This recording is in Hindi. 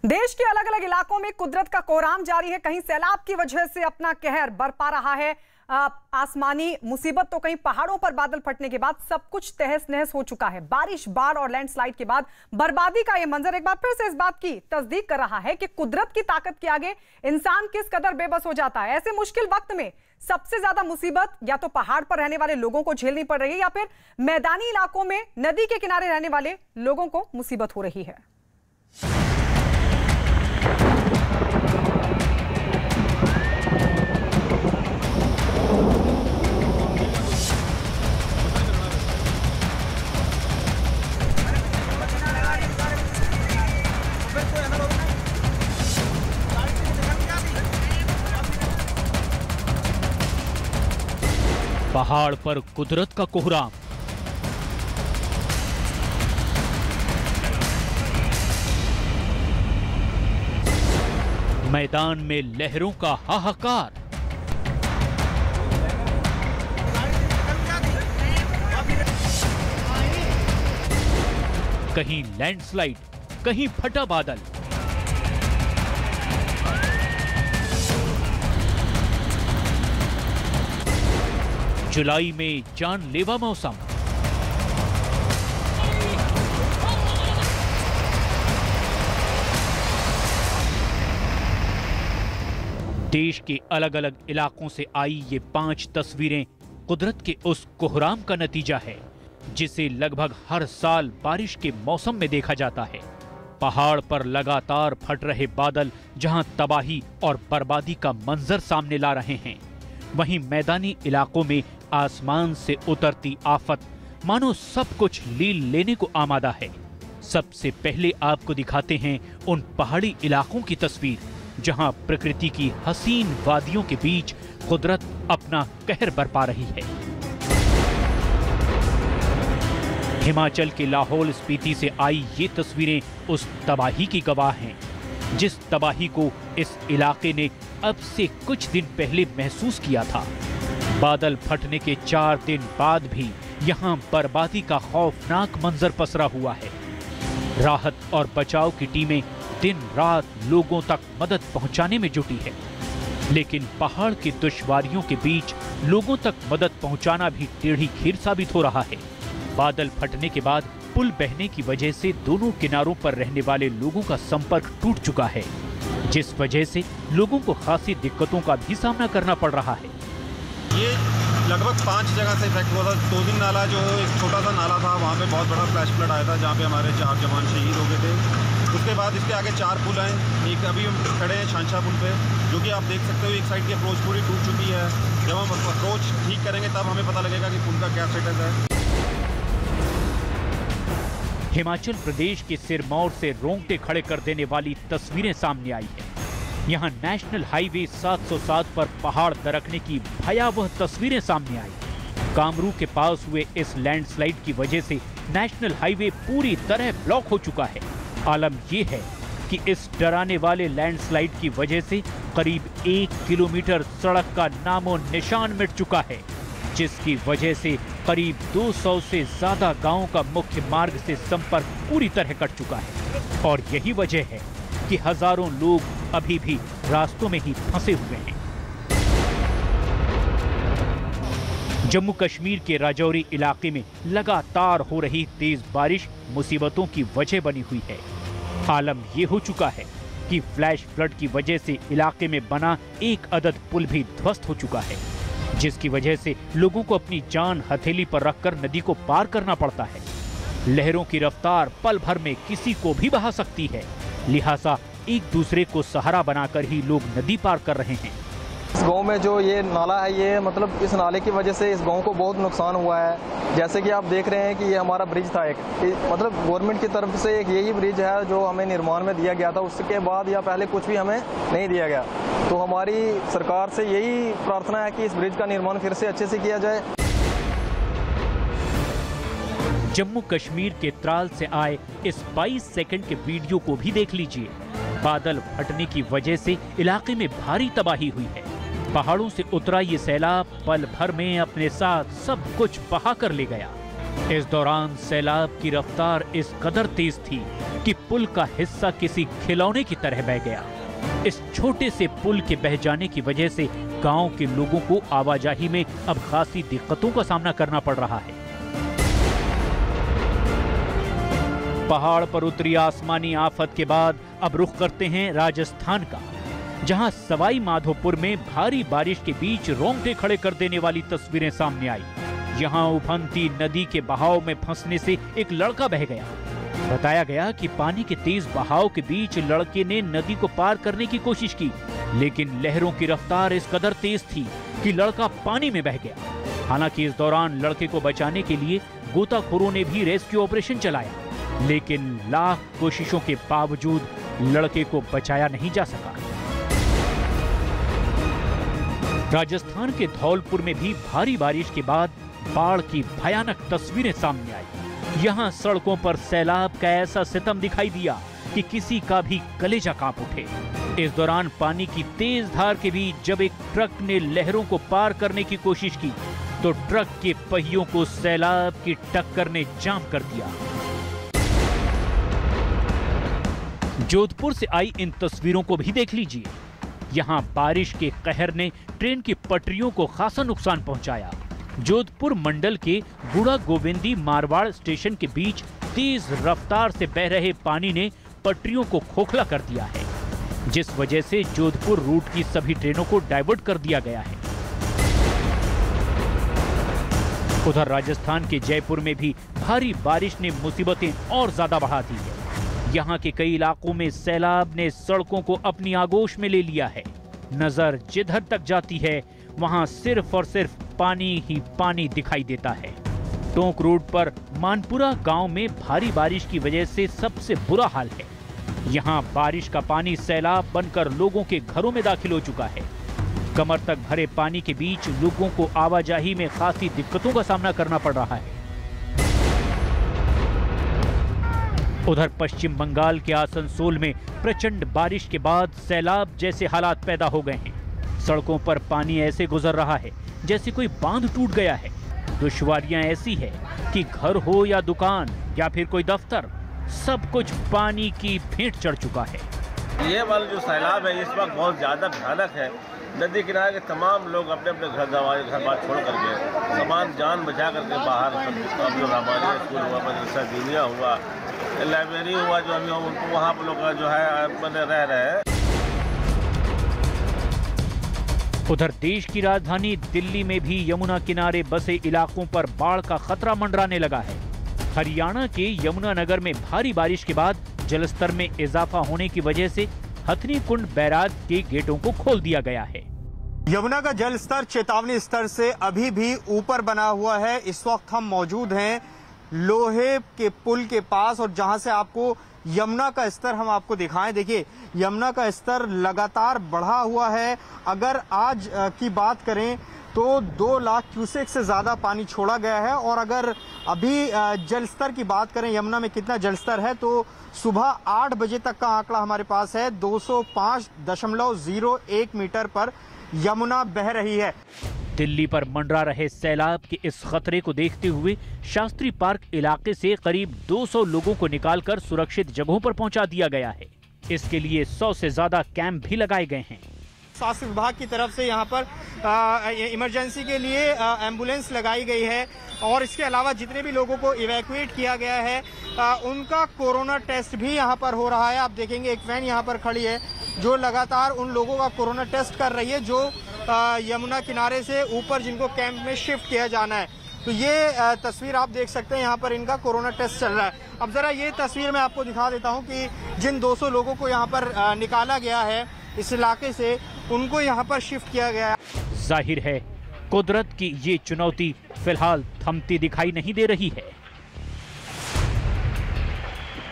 देश के अलग अलग इलाकों में कुदरत का कोहराम जारी है। कहीं सैलाब की वजह से अपना कहर बरपा रहा है आसमानी मुसीबत, तो कहीं पहाड़ों पर बादल फटने के बाद सब कुछ तहस नहस हो चुका है। बारिश, बाढ़ और लैंडस्लाइड के बाद बर्बादी का यह मंजर एक बार फिर से इस बात की तस्दीक कर रहा है कि कुदरत की ताकत के आगे इंसान किस कदर बेबस हो जाता है। ऐसे मुश्किल वक्त में सबसे ज्यादा मुसीबत या तो पहाड़ पर रहने वाले लोगों को झेलनी पड़ रही है या फिर मैदानी इलाकों में नदी के किनारे रहने वाले लोगों को मुसीबत हो रही है। पहाड़ पर कुदरत का कोहराम, मैदान में लहरों का हाहाकार, कहीं लैंडस्लाइड, कहीं फटा बादल। जुलाई में जानलेवा मौसम। देश के अलग अलग इलाकों से आई ये 5 तस्वीरें कुदरत के उस कोहराम का नतीजा है जिसे लगभग हर साल बारिश के मौसम में देखा जाता है। पहाड़ पर लगातार फट रहे बादल जहां तबाही और बर्बादी का मंजर सामने ला रहे हैं, वहीं मैदानी इलाकों में आसमान से उतरती आफत मानो सब कुछ लील लेने को आमादा है। सबसे पहले आपको दिखाते हैं उन पहाड़ी इलाकों की तस्वीर जहां प्रकृति की हसीन वादियों के बीच कुदरत अपना कहर बरपा रही है। हिमाचल के लाहौल स्पीति से आई ये तस्वीरें उस तबाही की गवाह हैं जिस तबाही को इस इलाके ने अब से कुछ दिन पहले महसूस किया था। बादल फटने के 4 दिन बाद भी यहां बर्बादी का खौफनाक मंजर पसरा हुआ है। राहत और बचाव की टीमें दिन रात लोगों तक मदद पहुंचाने में जुटी है, लेकिन पहाड़ की दुश्वारियों के बीच लोगों तक मदद पहुंचाना भी टेढ़ी खीर साबित हो रहा है। बादल फटने के बाद पुल बहने की वजह से दोनों किनारों पर रहने वाले लोगों का संपर्क टूट चुका है, जिस वजह से लोगों को खासी दिक्कतों का भी सामना करना पड़ रहा है। ये लगभग 5 जगह से इफेक्ट हुआ था। तोदिन नाला जो एक छोटा सा नाला था, वहाँ पे बहुत बड़ा फ्लैश फ्लड आया था जहाँ पे हमारे 4 जवान शहीद हो गए थे। उसके बाद इसके आगे 4 पुल आए। एक अभी हम खड़े हैं शांशा पुल पे, जो कि आप देख सकते हो एक साइड की अप्रोच पूरी टूट चुकी है। जब हम अप्रोच ठीक करेंगे तब हमें पता लगेगा कि पुल का क्या स्टेटस है। हिमाचल प्रदेश के सिरमौर से रोंगटे खड़े कर देने वाली तस्वीरें सामने आई है। यहाँ नेशनल हाईवे 707 पर पहाड़ दरकने की भयावह तस्वीरें सामने आई। कामरू के पास हुए इस लैंडस्लाइड की वजह से नेशनल हाईवे पूरी तरह ब्लॉक हो चुका है। आलम यह है कि इस डराने वाले लैंडस्लाइड की वजह से करीब 1 किलोमीटर सड़क का नामो निशान मिट चुका है, जिसकी वजह से करीब 200 से ज्यादा गांवों का मुख्य मार्ग से संपर्क पूरी तरह कट चुका है। और यही वजह है कि हजारों लोग अभी भी रास्तों में ही फंसे हुए हैं। जम्मू कश्मीर के राजौरी इलाके में लगातार हो रही तेज बारिश मुसीबतों की वजह बनी हुई है। आलम यह हो चुका है कि फ्लैश फ्लड की वजह से इलाके में बना एक अदद पुल भी ध्वस्त हो चुका है, जिसकी वजह से लोगों को अपनी जान हथेली पर रखकर नदी को पार करना पड़ता है। लहरों की रफ्तार पल भर में किसी को भी बहा सकती है, लिहाजा एक दूसरे को सहारा बनाकर ही लोग नदी पार कर रहे हैं। इस गांव में जो ये नाला है, ये मतलब इस नाले की वजह से इस गांव को बहुत नुकसान हुआ है। जैसे कि आप देख रहे हैं कि ये हमारा ब्रिज था एक, मतलब गवर्नमेंट की तरफ से एक यही ब्रिज है जो हमें निर्माण में दिया गया था। उसके बाद या पहले कुछ भी हमें नहीं दिया गया। तो हमारी सरकार से यही प्रार्थना है कि इस ब्रिज का निर्माण फिर से अच्छे से किया जाए। जम्मू कश्मीर के त्राल से आए इस 22 सेकंड के वीडियो को भी देख लीजिए। बादल फटने की वजह से इलाके में भारी तबाही हुई है। पहाड़ों से उतरा ये सैलाब पल भर में अपने साथ सब कुछ बहा कर ले गया। इस दौरान सैलाब की रफ्तार इस कदर तेज थी कि पुल का हिस्सा किसी खिलौने की तरह बह गया। इस छोटे से पुल के बह जाने की वजह से गांव के लोगों को आवाजाही में अब खासी दिक्कतों का सामना करना पड़ रहा है। पहाड़ पर उतरी आसमानी आफत के बाद अब रुख करते हैं राजस्थान का, जहां सवाई माधोपुर में भारी बारिश के बीच रोंगटे खड़े कर देने वाली तस्वीरें सामने आई। यहां उफनती नदी के बहाव में फंसने से एक लड़का बह गया। बताया गया कि पानी के तेज बहाव के बीच लड़के ने नदी को पार करने की कोशिश की, लेकिन लहरों की रफ्तार इस कदर तेज थी कि लड़का पानी में बह गया। हालांकि इस दौरान लड़के को बचाने के लिए गोताखोरों ने भी रेस्क्यू ऑपरेशन चलाया, लेकिन लाख कोशिशों के बावजूद लड़के को बचाया नहीं जा सका। राजस्थान के धौलपुर में भी भारी बारिश के बाद बाढ़ की भयानक तस्वीरें सामने आई। यहाँ सड़कों पर सैलाब का ऐसा सितम दिखाई दिया कि किसी का भी कलेजा कांप उठे। इस दौरान पानी की तेज धार के बीच जब एक ट्रक ने लहरों को पार करने की कोशिश की तो ट्रक के पहियों को सैलाब की टक्कर ने जाम कर दिया। जोधपुर से आई इन तस्वीरों को भी देख लीजिए। यहाँ बारिश के कहर ने ट्रेन की पटरियों को खासा नुकसान पहुंचाया। जोधपुर मंडल के गुड़ा गोविंदी मारवाड़ स्टेशन के बीच तेज रफ्तार से बह रहे पानी ने पटरियों को खोखला कर दिया है, जिस वजह से जोधपुर रूट की सभी ट्रेनों को डाइवर्ट कर दिया गया है। उधर राजस्थान के जयपुर में भी भारी बारिश ने मुसीबतें और ज्यादा बढ़ा दी है। यहाँ के कई इलाकों में सैलाब ने सड़कों को अपनी आगोश में ले लिया है। नजर जिधर तक जाती है वहाँ सिर्फ और सिर्फ पानी ही पानी दिखाई देता है। टोंक रोड पर मानपुरा गांव में भारी बारिश की वजह से सबसे बुरा हाल है। यहाँ बारिश का पानी सैलाब बनकर लोगों के घरों में दाखिल हो चुका है। कमर तक भरे पानी के बीच लोगों को आवाजाही में खासी दिक्कतों का सामना करना पड़ रहा है। उधर पश्चिम बंगाल के आसनसोल में प्रचंड बारिश के बाद सैलाब जैसे हालात पैदा हो गए हैं। सड़कों पर पानी ऐसे गुजर रहा है जैसे कोई बांध टूट गया है। दुश्वारियां ऐसी है कि घर हो या दुकान या फिर कोई दफ्तर, सब कुछ पानी की भेंट चढ़ चुका है। ये वाला जो सैलाब है इस वक्त बहुत ज़्यादा भयानक है। नदी किनारे के तमाम लोग अपने अपने घर बार छोड़ करके सामान जान बचा करके बाहर सब जो हमारे स्कूल हुआ, मदरसा दीनिया हुआ, लाइब्रेरी हुआ, जो अभी उनको वहाँ पर लोग जो है बने रह रहे हैं। उधर देश की राजधानी दिल्ली में भी यमुना किनारे बसे इलाकों पर बाढ़ का खतरा मंडराने लगा है। हरियाणा के यमुनानगर में भारी बारिश के बाद जलस्तर में इजाफा होने की वजह से हथनी कुंड बैराज के गेटों को खोल दिया गया है। यमुना का जल स्तर चेतावनी स्तर से अभी भी ऊपर बना हुआ है। इस वक्त हम मौजूद हैं लोहे के पुल के पास और जहां से आपको यमुना का स्तर हम आपको दिखाएं। देखिए यमुना का स्तर लगातार बढ़ा हुआ है। अगर आज की बात करें तो 2 लाख क्यूसेक से ज्यादा पानी छोड़ा गया है और अगर अभी जल स्तर की बात करें यमुना में कितना जल स्तर है तो सुबह 8 बजे तक का आंकड़ा हमारे पास है। 205.01 मीटर पर यमुना बह रही है। दिल्ली पर मंडरा रहे सैलाब के इस खतरे को देखते हुए शास्त्री पार्क इलाके से करीब 200 लोगों को निकालकर सुरक्षित जगहों पर पहुंचा दिया गया है। इसके लिए 100 से ज्यादा कैंप भी लगाए गए हैं। स्वास्थ्य विभाग की तरफ से यहाँ पर इमरजेंसी के लिए एम्बुलेंस लगाई गई है और इसके अलावा जितने भी लोगों को इवैक्यूएट किया गया है उनका कोरोना टेस्ट भी यहाँ पर हो रहा है। आप देखेंगे एक वैन यहाँ पर खड़ी है जो लगातार उन लोगों का कोरोना टेस्ट कर रही है जो यमुना किनारे से ऊपर जिनको कैंप में शिफ्ट किया जाना है। तो ये तस्वीर आप देख सकते हैं, यहाँ पर इनका कोरोना टेस्ट चल रहा है। अब जरा ये तस्वीर मैं आपको दिखा देता हूँ कि जिन 200 लोगों को यहाँ पर निकाला गया है इस इलाके से, उनको यहाँ पर शिफ्ट किया गया है। जाहिर है कुदरत की ये चुनौती फिलहाल थमती दिखाई नहीं दे रही है।